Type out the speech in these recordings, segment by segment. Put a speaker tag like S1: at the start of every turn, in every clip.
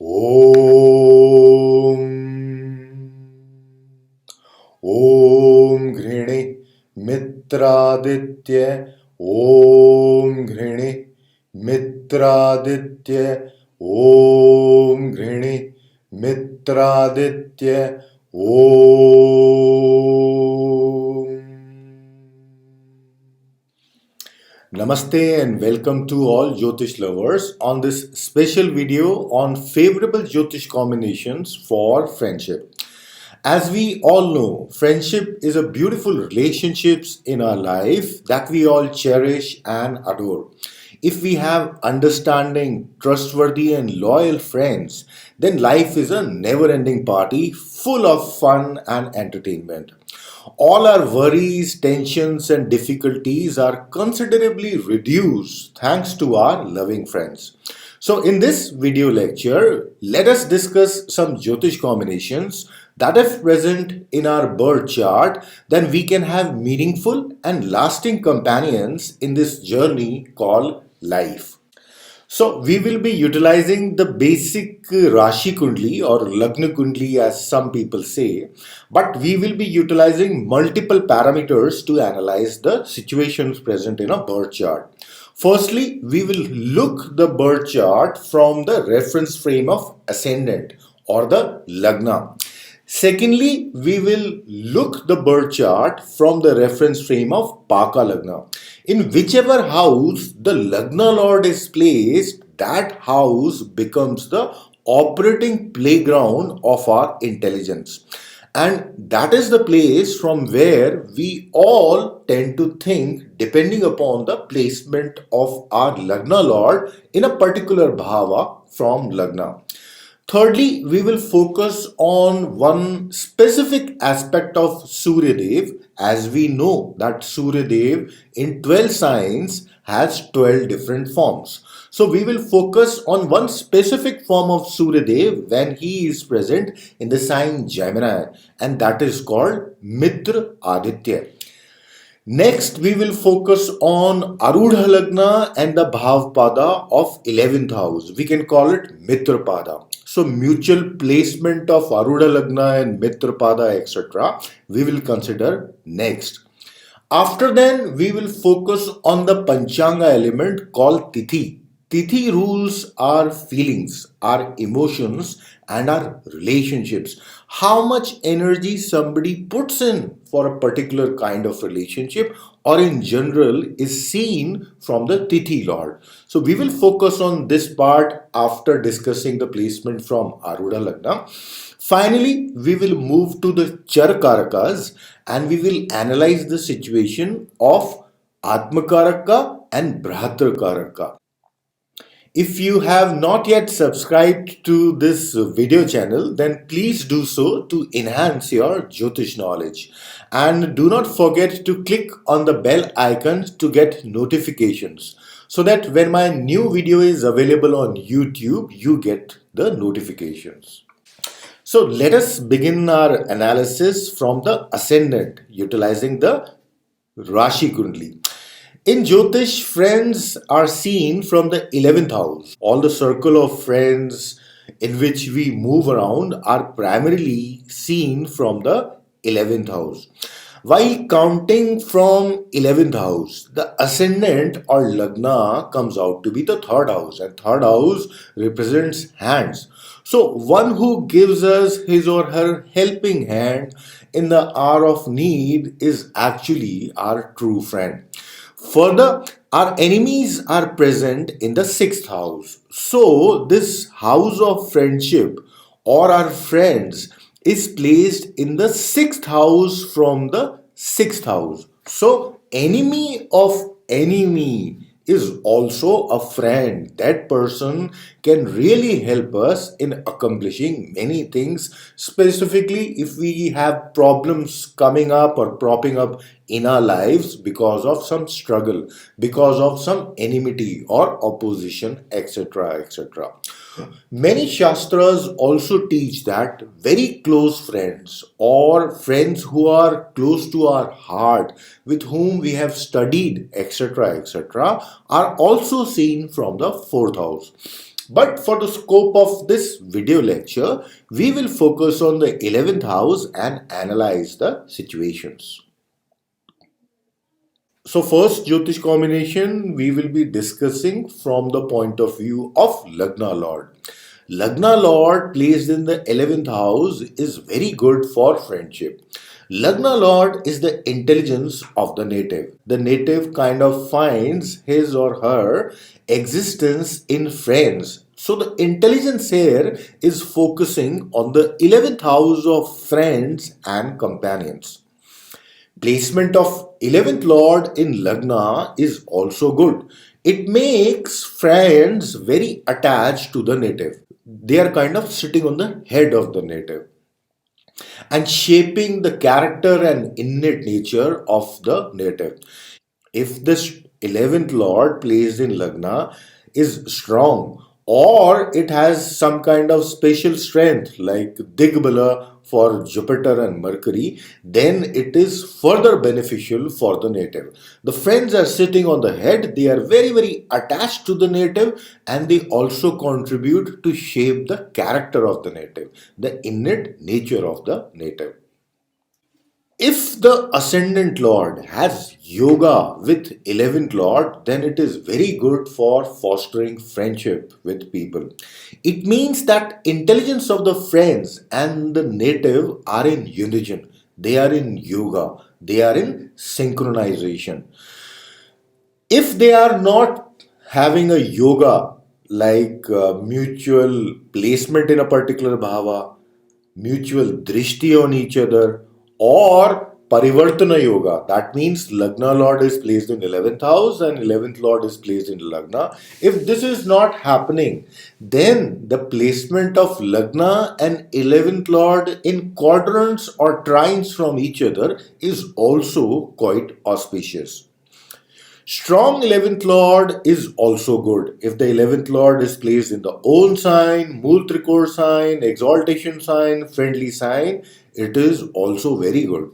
S1: Om Om घृणे मित्रादित्य Om घृणे मित्रादित्य Om घृणे मित्रादित्य Om Namaste and welcome to all Jyotish lovers on this special video on favorable Jyotish combinations for friendship. As we all know, friendship is a beautiful relationships in our life that we all cherish and adore. If we have understanding, trustworthy and loyal friends, then life is a never-ending party full of fun and entertainment. All our worries, tensions, and difficulties are considerably reduced thanks to our loving friends. So, in this video lecture, let us discuss some Jyotish combinations that if present in our birth chart, then we can have meaningful and lasting companions in this journey called life. So we will be utilizing the basic Rashi Kundli or Lagna Kundli as some people say, but we will be utilizing multiple parameters to analyze the situations present in a birth chart. Firstly, we will look the birth chart from the reference frame of Ascendant or the Lagna. Secondly, we will look the birth chart from the reference frame of Paka Lagna. In whichever house the Lagna Lord is placed, that house becomes the operating playground of our intelligence. And that is the place from where we all tend to think depending upon the placement of our Lagna Lord in a particular bhava from Lagna. Thirdly, we will focus on one specific aspect of Surya Dev, as we know that Surya Dev in 12 signs has 12 different forms. So we will focus on one specific form of Surya Dev when he is present in the sign Gemini, and that is called Mitra Aditya. Next, we will focus on Arudha Lagna and the Bhav Pada of 11th house. We can call it Mitra Pada. So, mutual placement of Arudha Lagna and Mitra Pada, etc. we will consider next. After then, we will focus on the Panchanga element called Tithi. Tithi rules our feelings, our emotions, and our relationships. How much energy somebody puts in for a particular kind of relationship or in general is seen from the Tithi Lord. So we will focus on this part after discussing the placement from Arudha Lagna. Finally, we will move to the Char Karakas and we will analyze the situation of Atma Karaka and Bhratri Karaka. If you have not yet subscribed to this video channel, then please do so to enhance your Jyotish knowledge. And do not forget to click on the bell icon to get notifications so that when my new video is available on YouTube, you get the notifications. So let us begin our analysis from the Ascendant utilizing the Rashi Kundli. In Jyotish, friends are seen from the 11th house. All the circle of friends in which we move around are primarily seen from the 11th house. While counting from 11th house, the ascendant or Lagna comes out to be the third house, and third house represents hands. So, one who gives us his or her helping hand in the hour of need is actually our true friend. Further, our enemies are present in the sixth house. So, this house of friendship or our friends is placed in the sixth house from the sixth house. So, enemy of enemy is also a friend. That person can really help us in accomplishing many things, specifically if we have problems coming up or propping up in our lives because of some struggle, because of some enmity or opposition, etc. etc. Many Shastras also teach that very close friends or friends who are close to our heart, with whom we have studied, etc., etc., are also seen from the fourth house. But for the scope of this video lecture, we will focus on the 11th house and analyze the situations. So first Jyotish combination we will be discussing from the point of view of Lagna Lord. Lagna Lord placed in the 11th house is very good for friendship. Lagna Lord is the intelligence of the native. The native kind of finds his or her existence in friends. So the intelligence here is focusing on the 11th house of friends and companions. Placement of 11th Lord in Lagna is also good. It makes friends very attached to the native. They are kind of sitting on the head of the native and shaping the character and innate nature of the native. If this 11th Lord placed in Lagna is strong or it has some kind of special strength like Digbala for Jupiter and Mercury, then it is further beneficial for the native. The friends are sitting on the head, they are very, very attached to the native and they also contribute to shape the character of the native, the innate nature of the native. If the Ascendant Lord has yoga with 11th Lord, then it is very good for fostering friendship with people. It means that intelligence of the friends and the native are in unison. They are in yoga. They are in synchronization. If they are not having a yoga like mutual placement in a particular bhava, mutual drishti on each other, or parivartana yoga, that means Lagna Lord is placed in 11th house and 11th Lord is placed in Lagna. If this is not happening, then the placement of Lagna and 11th Lord in quadrants or trines from each other is also quite auspicious. Strong 11th Lord is also good. If the 11th Lord is placed in the own sign, Mool Trikor sign, exaltation sign, friendly sign, it is also very good.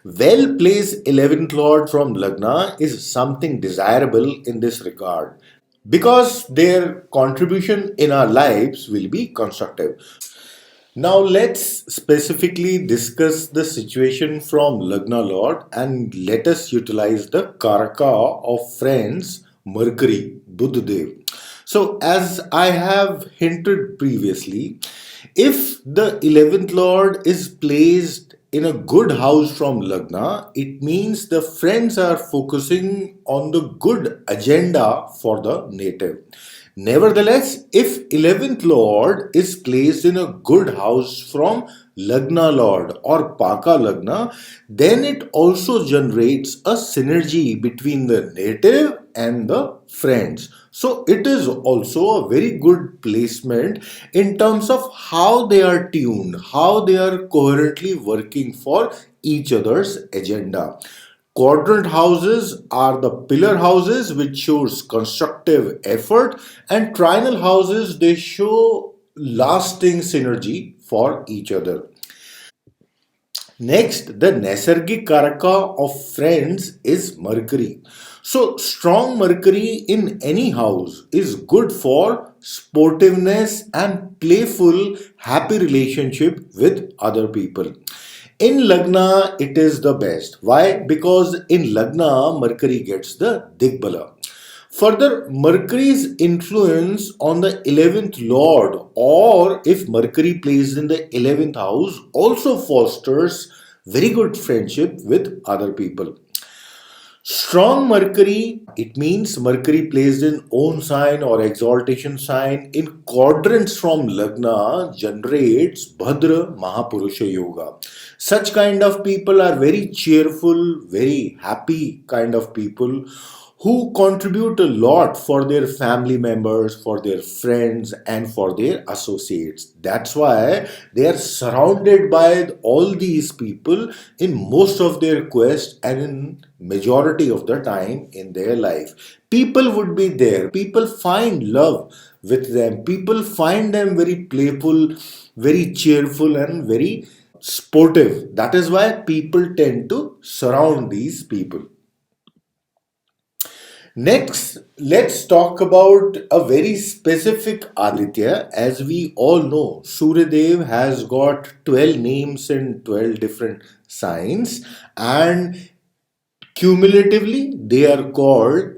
S1: Well placed 11th Lord from Lagna is something desirable in this regard because their contribution in our lives will be constructive. Now let's specifically discuss the situation from Lagna Lord and let us utilize the Karaka of friends Mercury, Buddhadev. So as I have hinted previously, if the 11th Lord is placed in a good house from Lagna, it means the friends are focusing on the good agenda for the native. Nevertheless, if 11th Lord is placed in a good house from Lagna Lord or Paka Lagna, then it also generates a synergy between the native and the friends. So it is also a very good placement in terms of how they are tuned, how they are coherently working for each other's agenda. Quadrant houses are the pillar houses which shows constructive effort, and trinal houses they show lasting synergy for each other. Next, the Nesargic Karaka of friends is Mercury. So, strong Mercury in any house is good for sportiveness and playful, happy relationship with other people. In Lagna, it is the best. Why? Because in Lagna, Mercury gets the Digbala. Further, Mercury's influence on the 11th Lord, or if Mercury plays in the 11th house, also fosters very good friendship with other people. Strong Mercury, it means Mercury placed in own sign or exaltation sign in quadrants from Lagna generates Bhadra Mahapurusha Yoga. Such kind of people are very cheerful, very happy kind of people who contribute a lot for their family members, for their friends, and for their associates. That's why they are surrounded by all these people in most of their quest and in majority of the time in their life. People would be there. People find love with them. People find them very playful, very cheerful, and very sportive. That is why people tend to surround these people. Next, let's talk about a very specific Aditya. As we all know, Suryadev has got 12 names in 12 different signs, and cumulatively they are called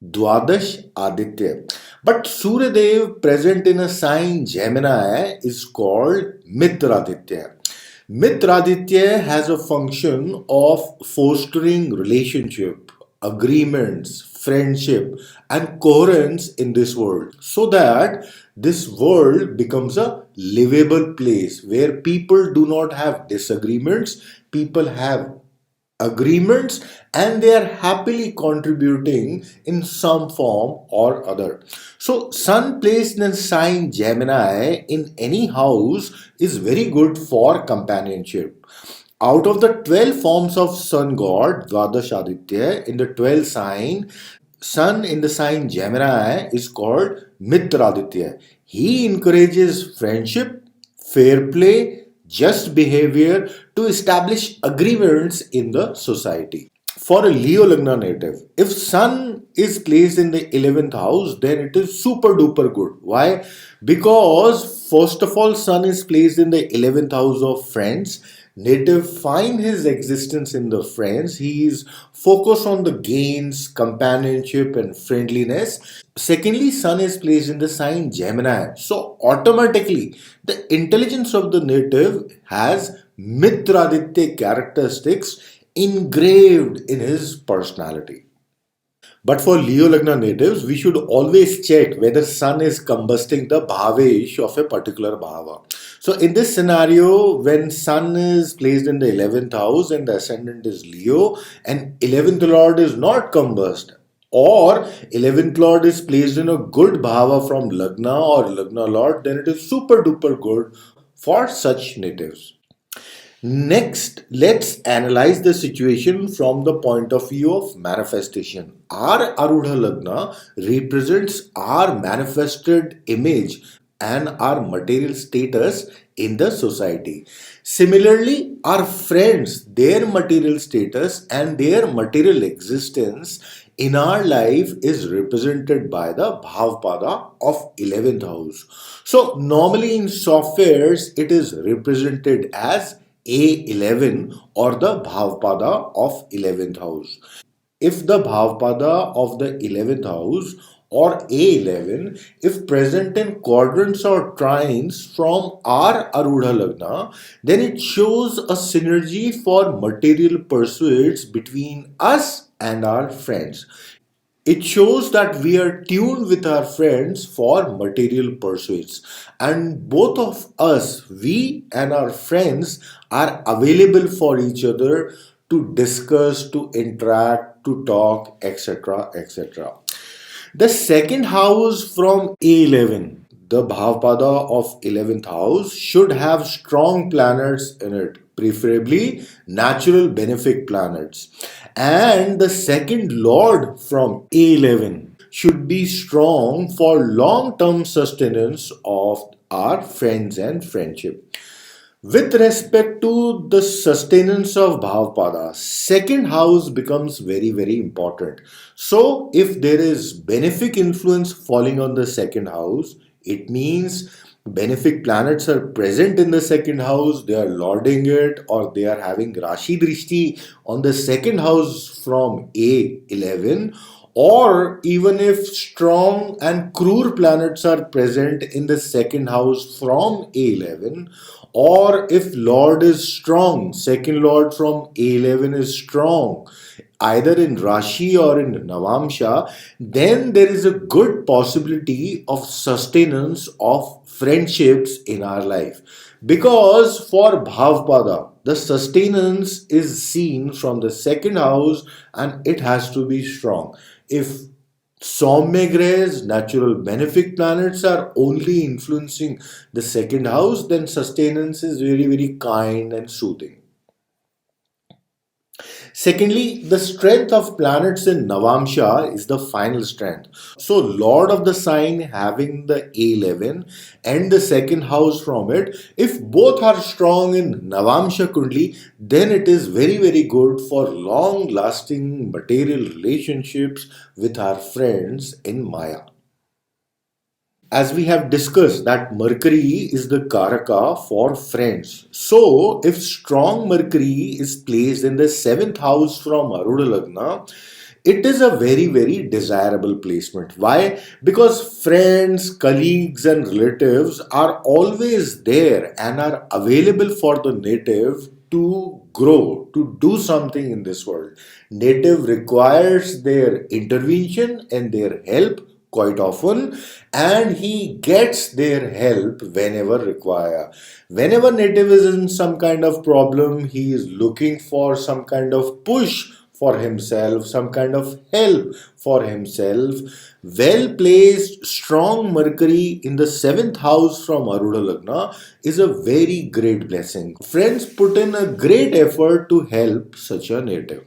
S1: Dwadash Aditya. But Suryadev present in a sign Gemini is called Mitra Aditya. Mitra Aditya has a function of fostering relationship, agreements, friendship, and coherence in this world so that this world becomes a livable place where people do not have disagreements, people have agreements, and they are happily contributing in some form or other. So sun placed in sign Gemini in any house is very good for companionship. Out of the 12 forms of sun god Dwadash Aditya in the 12 sign, sun in the sign Gemini is called Mitra Aditya. He encourages friendship, fair play, just behavior to establish agreements in the society. For a Leo Lagna native, if Sun is placed in the 11th house, then it is super duper good. Why? Because, first of all, Sun is placed in the 11th house of friends. Native find his existence in the friends. He is focused on the gains, companionship, and friendliness. Secondly, Sun is placed in the sign Gemini. So automatically, the intelligence of the native has Mitraditya characteristics engraved in his personality. But for Leo Lagna natives, we should always check whether Sun is combusting the bhavesh of a particular bhava. So in this scenario, when Sun is placed in the 11th house and the ascendant is Leo, and 11th Lord is not combust, or 11th Lord is placed in a good bhava from Lagna or Lagna Lord, then it is super duper good for such natives. Next, let's analyze the situation from the point of view of manifestation. Our Arudha Lagna represents our manifested image and our material status in the society. Similarly, our friends, their material status and their material existence in our life is represented by the Bhavpada of 11th house. So, normally in softwares, it is represented as A11 or the Bhavpada of 11th house. If the Bhavpada of the 11th house or A11, if present in quadrants or trines from our Arudha Lagna, then it shows a synergy for material pursuits between us and our friends. It shows that we are tuned with our friends for material pursuits, and both of us, we and our friends, are available for each other to discuss, to interact, to talk, etc. etc. The second house from A11, the Bhavpada of 11th house, should have strong planets in it, preferably natural benefic planets. And the second lord from A11 should be strong for long term sustenance of our friends and friendship. With respect to the sustenance of Bhavpada, second house becomes very, very important. So, if there is benefic influence falling on the second house, it means benefic planets are present in the second house, they are lording it, or they are having Rashi Drishti on the second house from A11, or even if strong and cruel planets are present in the second house from A11, or if Lord is strong, second Lord from A11 is strong, either in Rashi or in Navamsha, then there is a good possibility of sustenance of friendships in our life. Because for Bhavpada, the sustenance is seen from the second house and it has to be strong. If Somnegres, natural benefic planets are only influencing the second house, then sustenance is very, very kind and soothing. Secondly, the strength of planets in Navamsha is the final strength. So, Lord of the sign having the 11 and the second house from it, if both are strong in Navamsha Kundli, then it is very, very good for long lasting material relationships with our friends in Maya. As we have discussed that Mercury is the Karaka for friends. So if strong Mercury is placed in the seventh house from Arudha Lagna, it is a very, very desirable placement. Why? Because friends, colleagues, and relatives are always there and are available for the native to grow, to do something in this world. Native requires their intervention and their help quite often, and he gets their help whenever required. Whenever native is in some kind of problem, he is looking for some kind of push for himself, some kind of help for himself. Well placed, strong Mercury in the seventh house from Arudha Lagna is a very great blessing. Friends put in a great effort to help such a native.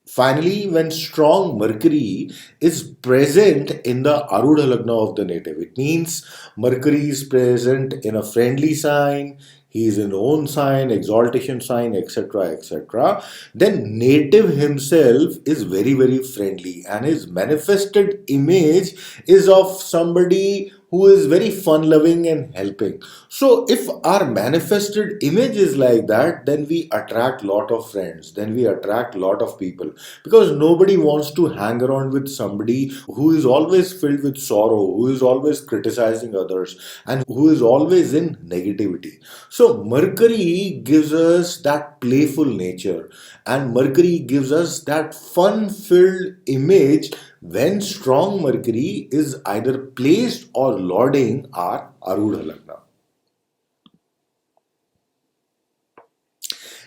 S1: Finally, when strong Mercury is present in the Arudha Lagna of the native, it means Mercury is present in a friendly sign, he is in own sign, exaltation sign, etc. etc. Then native himself is very, very friendly, and his manifested image is of somebody who is very fun loving and helping. So if our manifested image is like that, then we attract lot of friends, then we attract lot of people, because nobody wants to hang around with somebody who is always filled with sorrow, who is always criticizing others, and who is always in negativity. So Mercury gives us that playful nature, and Mercury gives us that fun filled image when strong Mercury is either placed or lording our Arudha Lagna.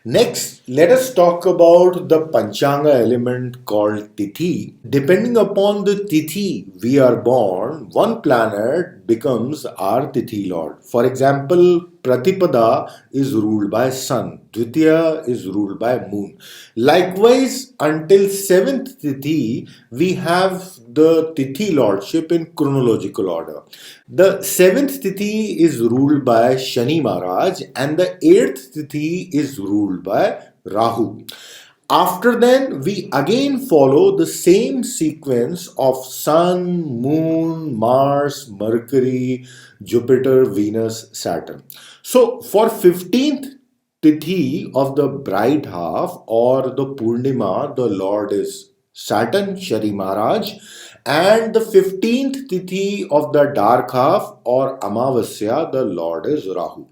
S1: Next, let us talk about the Panchanga element called Tithi. Depending upon the Tithi we are born, one planet becomes our Tithi Lord. For example, Pratipada is ruled by Sun, Dvitiya is ruled by Moon. Likewise, until 7th Tithi, we have the Tithi Lordship in chronological order. The 7th Tithi is ruled by Shani Maharaj, and the 8th Tithi is ruled by Rahu. After then, we again follow the same sequence of Sun, Moon, Mars, Mercury, Jupiter, Venus, Saturn. So, for 15th Tithi of the bright half or the Purnima, the Lord is Saturn, Shri Maharaj, and the 15th Tithi of the dark half or Amavasya, the Lord is Rahu.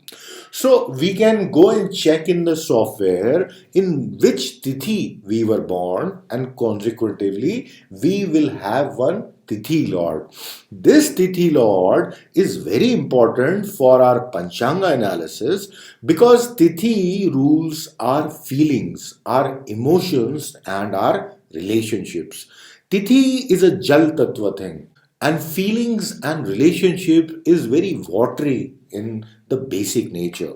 S1: So we can go and check in the software in which Tithi we were born, and consequently we will have one Tithi Lord. This Tithi Lord is very important for our Panchanga analysis, because Tithi rules our feelings, our emotions, and our relationships. Tithi is a Jal Tattva thing, and feelings and relationship is very watery in the basic nature.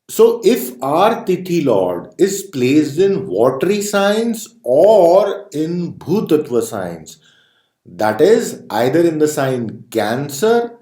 S1: So, if our Tithi Lord is placed in watery signs or in Bhutattva signs, that is either in the sign Cancer,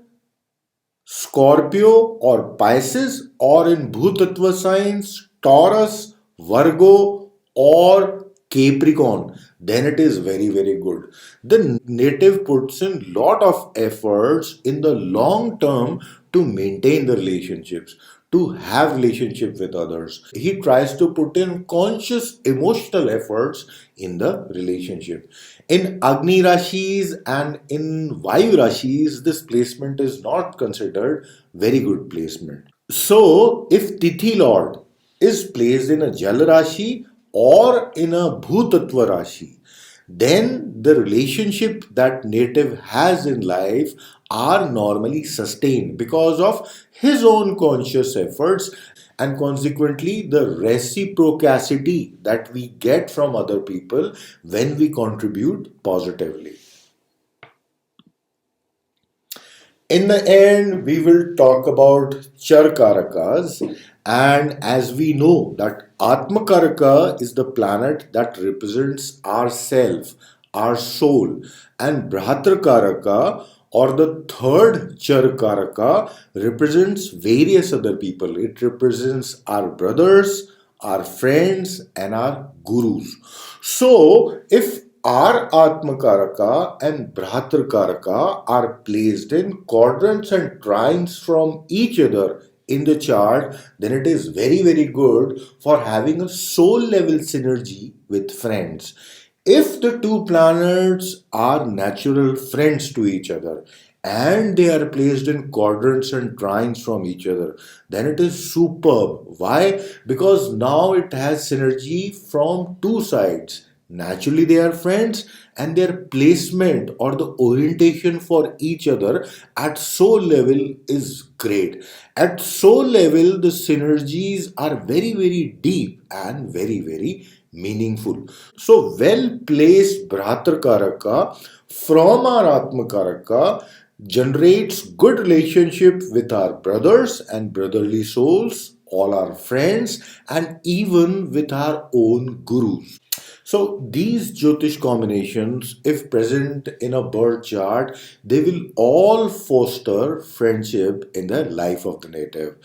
S1: Scorpio, or Pisces, or in Bhutattva signs Taurus, Virgo, or Capricorn, then it is very, very good. The native puts in lot of efforts in the long term to maintain the relationships, to have relationship with others. He tries to put in conscious emotional efforts in the relationship. In Agni Rashis and in Vayu Rashis, this placement is not considered very good placement. So, if Tithi Lord is placed in a Jal Rashi or in a Bhutattva Rashi, then the relationship that native has in life are normally sustained because of his own conscious efforts, and consequently the reciprocity that we get from other people when we contribute positively. In the end, we will talk about Char Karakas, And as we know that Atma Karaka is the planet that represents ourself, our soul, and Bhratri Karaka or the third Char Karaka represents various other people. It represents our brothers, our friends, and our gurus. So, if our Atma Karaka and Bhratri Karaka are placed in quadrants and trines from each other in the chart, then it is very, very good for having a soul level synergy with friends. If the two planets are natural friends to each other and they are placed in quadrants and trines from each other, then it is superb. Why? Because now it has synergy from two sides. Naturally, they are friends, and their placement or the orientation for each other at soul level is great. At soul level, the synergies are very, very deep and very, very meaningful. So, well placed Bhratri Karaka from our Atma Karaka generates good relationship with our brothers and brotherly souls, all our friends, and even with our own gurus. So these Jyotish combinations, if present in a birth chart, they will all foster friendship in the life of the native.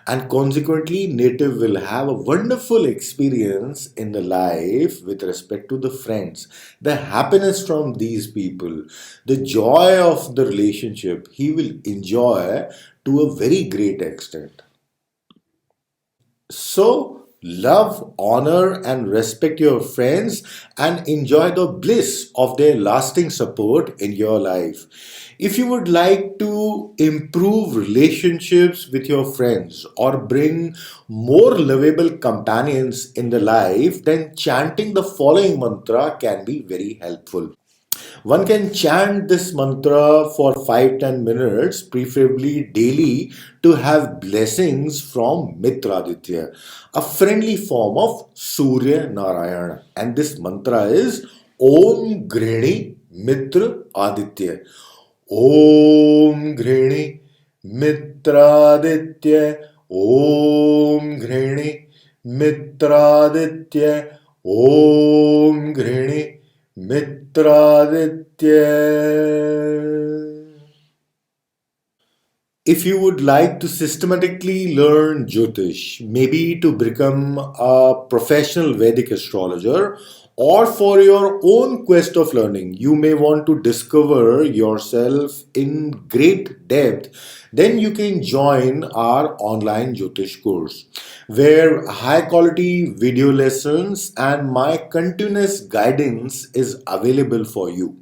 S1: And consequently, native will have a wonderful experience in the life with respect to the friends, the happiness from these people, the joy of the relationship he will enjoy to a very great extent. So, love, honor, and respect your friends and enjoy the bliss of their lasting support in your life. If you would like to improve relationships with your friends or bring more lovable companions in the life, then chanting the following mantra can be very helpful. One can chant this mantra for 5-10 minutes, preferably daily, to have blessings from Mitra Aditya, a friendly form of Surya Narayana. And this mantra is Om Grihni Mitra Aditya. Om Grihni Mitra Aditya. Om Grihni Mitra Aditya. Om Grihni Mitra Aditya. If you would like to systematically learn Jyotish, maybe to become a professional Vedic astrologer, or for your own quest of learning, you may want to discover yourself in great depth, then you can join our online Jyotish course, where high quality video lessons and my continuous guidance is available for you.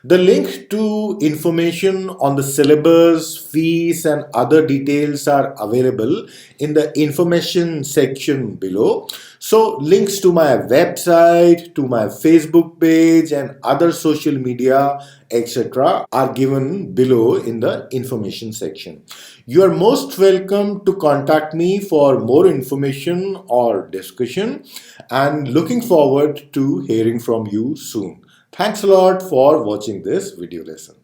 S1: The link to information on the syllabus, fees, and other details are available in the information section below. So, links to my website, to my Facebook page, and other social media, etc., are given below in the information section. You are most welcome to contact me for more information or discussion, and looking forward to hearing from you soon. Thanks a lot for watching this video lesson.